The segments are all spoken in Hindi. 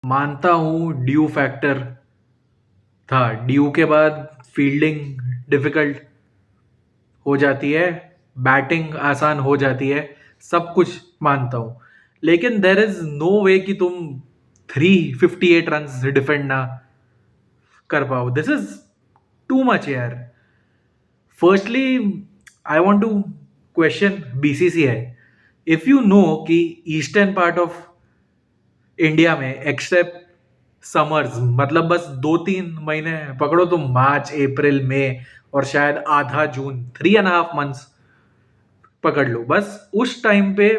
मानता हूँ ड्यू फैक्टर था। ड्यू के बाद फील्डिंग डिफिकल्ट हो जाती है, बैटिंग आसान हो जाती है, सब कुछ मानता हूँ। लेकिन देर इज नो वे कि तुम 358 रन डिफेंड ना कर पाओ। दिस इज टू मच यार। Firstly I want to question BCCI. If you know कि ईस्टर्न पार्ट ऑफ इंडिया में एक्सेप्ट समर्स, मतलब बस 2-3 महीने पकड़ो तुम, मार्च अप्रैल मई और शायद आधा जून, 3.5 मंथ्स पकड़ लो, बस उस टाइम पे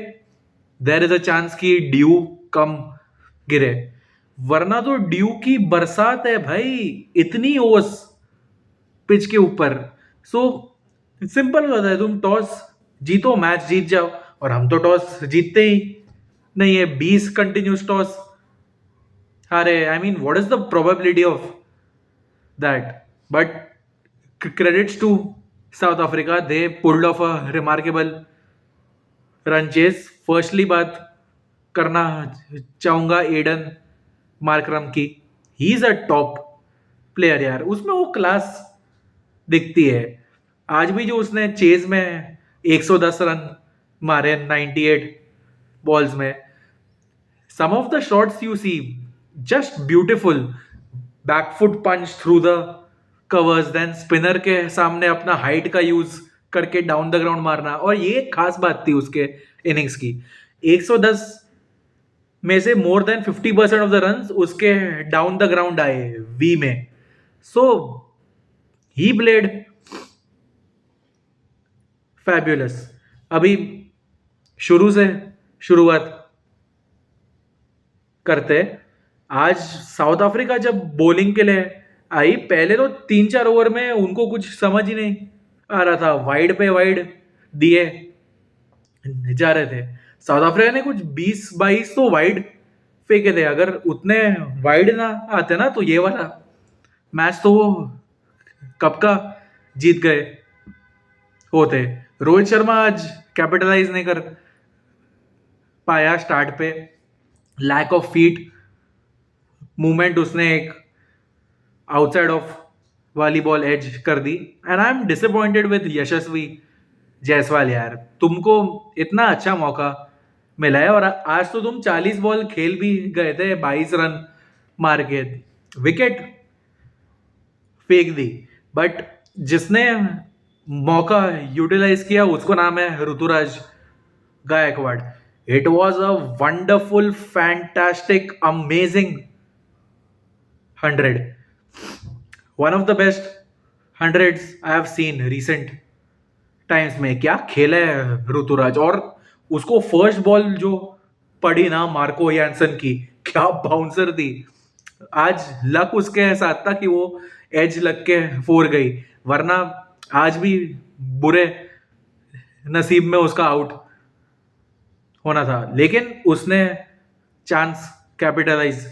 देर इज अ चांस कि ड्यू कम गिरे। वरना तो ड्यू की बरसात है भाई, इतनी ओस पिच के ऊपर। सो सिंपल बात है, तुम टॉस जीतो, मैच जीत जाओ। और हम तो टॉस जीतते ही नहीं है, 20 कंटिन्यूस टॉस हारे। I mean what is the probability of that? But credits to South Africa, they pulled off a remarkable run chase. Firstly बात करना चाहूंगा एडन मार्करम की। ही इज अ टॉप प्लेयर यार, उसमें वो क्लास दिखती है। आज भी जो उसने चेज में 110 रन मारे 98 बॉल्स में, some of the shots you see just beautiful, back foot punch through the covers, then spinner के सामने अपना हाइट का यूज करके डाउन द ग्राउंड मारना। और ये एक खास बात थी उसके इनिंग्स की, 110 में से more than 50% of the run उसके डाउन द ग्राउंड आए वी में। सो ही प्लेड फैब्यूलस। अभी शुरू से शुरुआत करते। आज साउथ अफ्रीका जब बॉलिंग के लिए आई, पहले तो 3-4 ओवर में उनको कुछ समझ ही नहीं आ रहा था, वाइड पे वाइड दिए जा रहे थे। साउथ अफ्रीका ने कुछ 20-22 तो वाइड फेंके थे। अगर उतने वाइड ना आते ना तो ये वाला मैच तो वो कब का जीत गए होते। रोहित शर्मा आज कैपिटलाइज नहीं कर पाया स्टार्ट पे, लैक ऑफ फीट मूवमेंट उसने एक आउटसाइड ऑफ वाली बॉल एज कर दी। And I am disappointed with Yashasvi Jaiswal यार, तुमको इतना अच्छा मौका मिला है और आज तो तुम 40 बॉल खेल भी गए थे, 22 रन मार के विकेट फेंक दी। बट जिसने मौका यूटिलाइज किया उसको नाम है Ruturaj Gaikwad. It was a wonderful, fantastic, amazing 100, one of the best 100s I have seen recent times में। क्या खेला है ऋतुराज! और उसको फर्स्ट बॉल जो पड़ी ना मार्को यानसन की, क्या बाउंसर थी! आज लक उसके साथ था कि वो एज लग के फोर गई, वरना आज भी बुरे नसीब में उसका आउट होना था। लेकिन उसने चांस कैपिटलाइज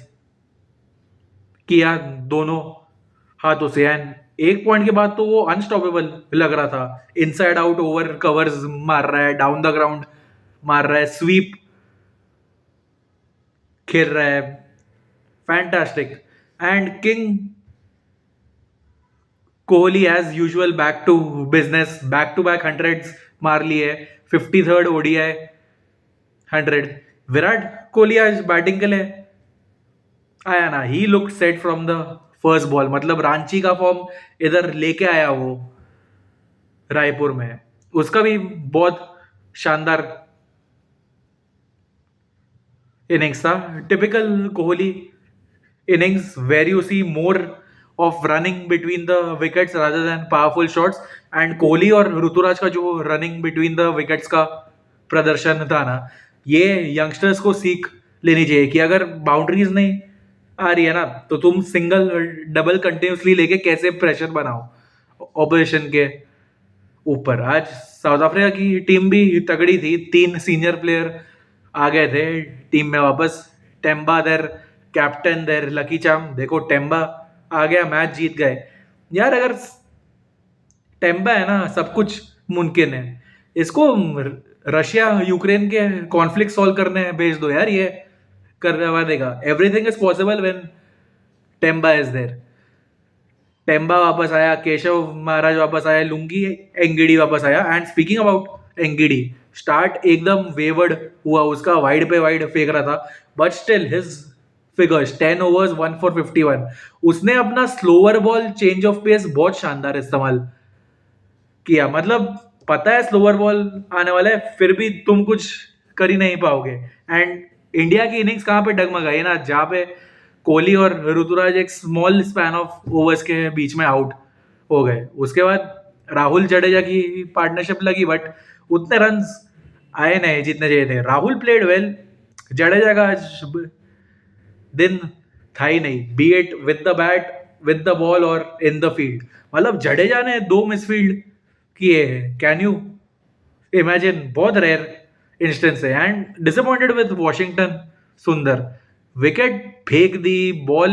किया दोनों हाथों से। एंड एक पॉइंट के बाद तो वो अनस्टॉपेबल लग रहा था। इनसाइड आउट ओवर कवर्स मार रहा है, डाउन द ग्राउंड मार रहा है, स्वीप खेल रहा है, fantastic. And king Kohli as usual back to business, back to back 100s मार लिए, 53rd ओडीआई 100। विराट कोहली आज बैटिंग के लिए आया ना, he look set from the first ball. मतलब रांची का फॉर्म इधर लेके आया वो रायपुर में, उसका भी बहुत शानदार इनिंग्स था। Typical Kohli innings where you see more of running between the wickets rather than powerful shots. And Kohli और ऋतुराज का जो रनिंग बिटवीन द विकेट्स का प्रदर्शन था ना, ये यंगस्टर्स को सीख लेनी चाहिए कि अगर बाउंड्रीज नहीं आ रही है ना तो तुम सिंगल डबल कंटिन्यूसली लेके कैसे प्रेशर बनाओ ऑपोजिशन के ऊपर। आज साउथ अफ्रीका की टीम भी तगड़ी थी, 3 सीनियर प्लेयर आ गए थे टीम में वापस। टेम्बा देर कैप्टन, देर लकी चाम, देखो टेम्बा आ गया, मैच जीत गए यार। अगर टेम्बा है ना, सब कुछ मुमकिन है। इसको रशिया यूक्रेन के कॉन्फ्लिक्ट सॉल्व करने भेज दो यार, ये करवा देगा. Everything is possible when Temba is there. Temba वापस आया, केशव महाराज वापस आया, लुंगी एंगिडी वापस आया. And speaking about Ngidi, start एकदम वेवर्ड हुआ उसका, वाइड पे वाइड फेंक रहा था, but still his figures 10 overs 1 for 51. उसने अपना slower ball change of pace बहुत शानदार इस्तेमाल किया. मतलब पता है स्लोअर बॉल आने वाला है, फिर भी तुम कुछ कर ही नहीं पाओगे. एंड इंडिया की इनिंग्स कहाँ पे डगमगाई ना, जहाँ पे कोहली और ऋतुराज एक स्मॉल स्पैन ऑफ ओवर्स के बीच में आउट हो गए. उसके बाद राहुल जडेजा की पार्टनरशिप लगी, बट उतने रन्स आए नहीं जितने चाहिए थे. राहुल प्लेड वेल, जडेजा का आज दिन था ही नहीं, B it with the bat, with the ball और इन द फील्ड. मतलब जडेजा ने 2 मिसफील्ड किए हैं. Can you imagine? बहुत रेयर इंस्टेंस है. एंड डिसअपॉइंटेड विद वॉशिंगटन सुंदर, विकेट फेंक दी, बॉल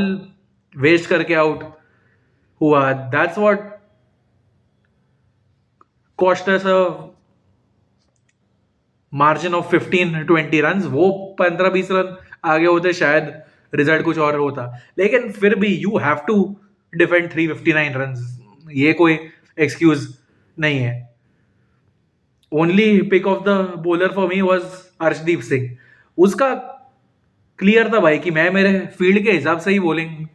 वेस्ट करके आउट हुआ. That's what cost us a margin of 15-20 run. वो 15-20 रन आगे होते शायद रिजल्ट कुछ और होता, लेकिन फिर भी you have to defend 359 run. ये कोई एक्सक्यूज नहीं है. Only pick of the bowler for me was Arshdeep Singh. उसका क्लियर था भाई कि मैं मेरे फील्ड के हिसाब से ही बॉलिंग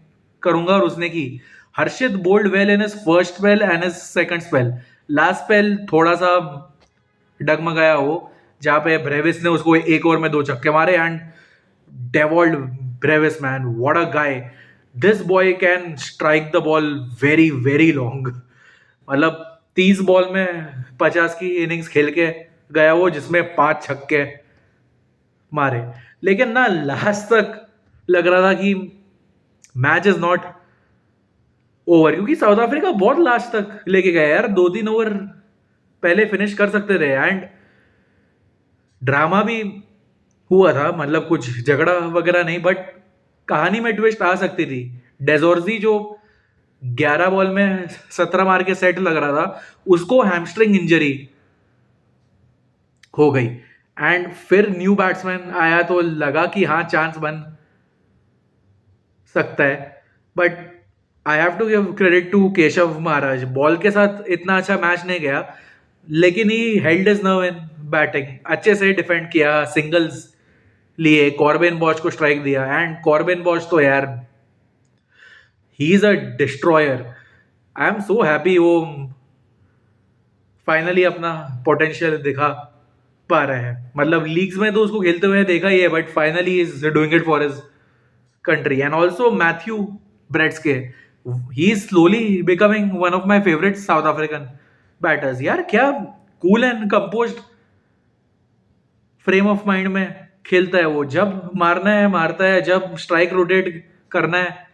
करूंगा, और उसने की. Harshit bowled well in his first spell and his second spell. Last spell थोड़ा सा डगमगाया वो, जहाँ पे ब्रेविस ने उसको 1 ओवर में 2 छक्के मारे. And Dewald Brevis, man, what a guy. This boy can strike the ball very very long. मतलब 30 बॉल में 50 की इनिंग्स खेल के गया वो, जिसमें 5 छक्के मारे. लेकिन ना लास्ट तक लग रहा था कि मैच इज नॉट ओवर, क्योंकि साउथ अफ्रीका बहुत लास्ट तक लेके गया यार. 2-3 ओवर पहले फिनिश कर सकते थे. एंड ड्रामा भी हुआ था, मतलब कुछ झगड़ा वगैरह नहीं, बट कहानी में ट्विस्ट आ सकती थी. डेजोर्जी जो 11 बॉल में 17 मार के सेट लग रहा था, उसको हैमस्ट्रिंग इंजरी हो गई. एंड फिर न्यू बैट्समैन आया तो लगा कि हाँ चांस बन सकता है. But I have to give credit to Keshav Maharaj. Ball के साथ इतना अच्छा मैच नहीं गया, लेकिन he held his nerve in batting. अच्छे से डिफेंड किया, सिंगल्स लिए, कॉर्बिन बॉश को स्ट्राइक दिया. एंड कॉर्बिन बॉश तो यार he is a destroyer. I am so happy वो फाइनली अपना पोटेंशियल दिखा पा रहे हैं. मतलब लीग्स में तो उसको खेलते हुए देखा ही है, but finally is doing it for his country. And also Matthew Bretske, he is slowly becoming one of my favorite South African batters. यार क्या cool and composed frame of mind में खेलता है वो. जब मारना है मारता है, जब स्ट्राइक रोटेट करना है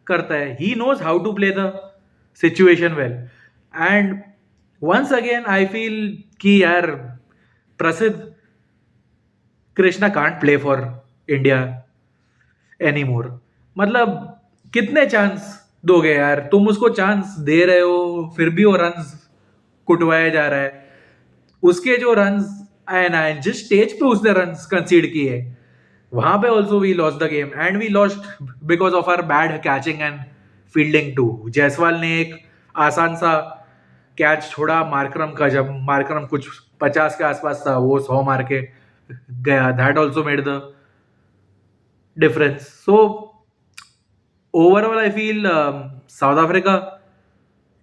करता है. he knows how to play the situation well. and once again I feel कि यार प्रसिद्ध Krishna can't play for India anymore. मतलब कितने चांस दोगे यार? तुम उसको चांस दे रहे हो, फिर भी वो रन्स कुटवाया जा रहा है. उसके जो रन्स आए ना, जिस स्टेज पे उसने रन्स कंसीड किए, वहां पे also we lost the game. And we lost because of our bad catching and fielding too. Jaiswal ने एक आसान सा कैच छोड़ा मार्करम का, जब मार्करम कुछ 50 के आसपास था, वो 100 मार के गया. That also made the difference. So overall I feel South Africa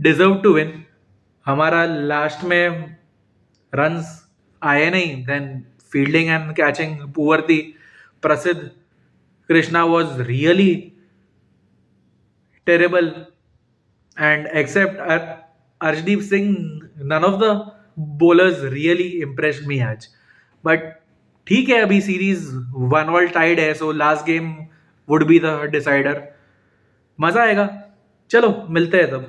deserved to win. हमारा लास्ट में रन्स आए नहीं, then fielding and catching poor थी. Prasidh Krishna was really terrible, and except Arshdeep Singh, none of the bowlers really impressed me आज. But ठीक है, अभी सीरीज 1-1 टाइड है, so last game would be the decider. मजा आएगा. चलो मिलते हैं तब.